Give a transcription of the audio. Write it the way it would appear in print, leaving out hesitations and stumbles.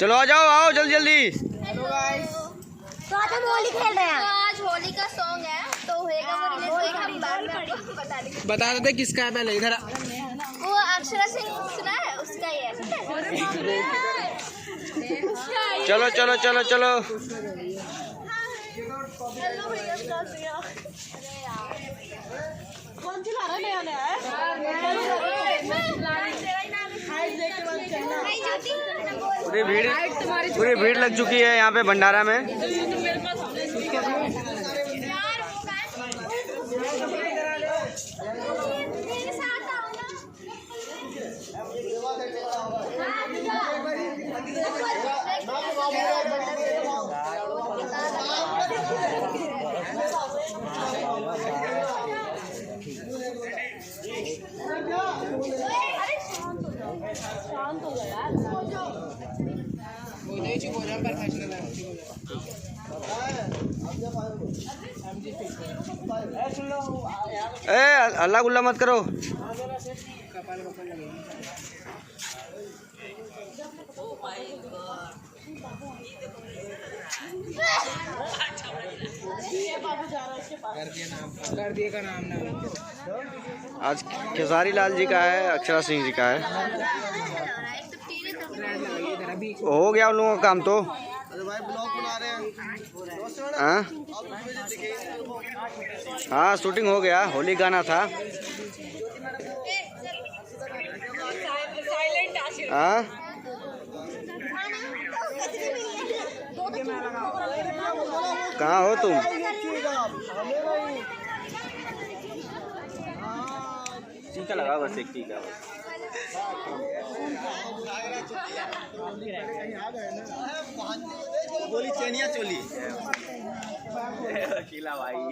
चलो आ जाओ, आओ जल्दी जल्दी। हेलो गाइस, तो आज हम होली खेल रहे हैं। आज होली का सॉन्ग है तो होएगा, वो रिलीज होएगा, हम बाद में आपको बता देंगे। बता देते किसका है पहले इधर। वो अक्षरा सिंह सुना है, उसका ही है। चलो चलो चलो चलो। कौन सी ला रहा है? नया नया है। पूरी भीड़ लग चुकी है यहाँ पे भंडारा में। शांत हो गया यार। ए अल्लाह गुल्ला मत करो। कर दिए का नाम ना। आज खेसारी लाल जी का है, अक्षरा सिंह जी का है। हो गया उन लोगों का काम तो। हाँ शूटिंग हो गया, होली गाना था। हाँ कहाँ हो तुम? टीका लगा बस, एक टीका बस। बोली चनिया चोली। अकेला भाई।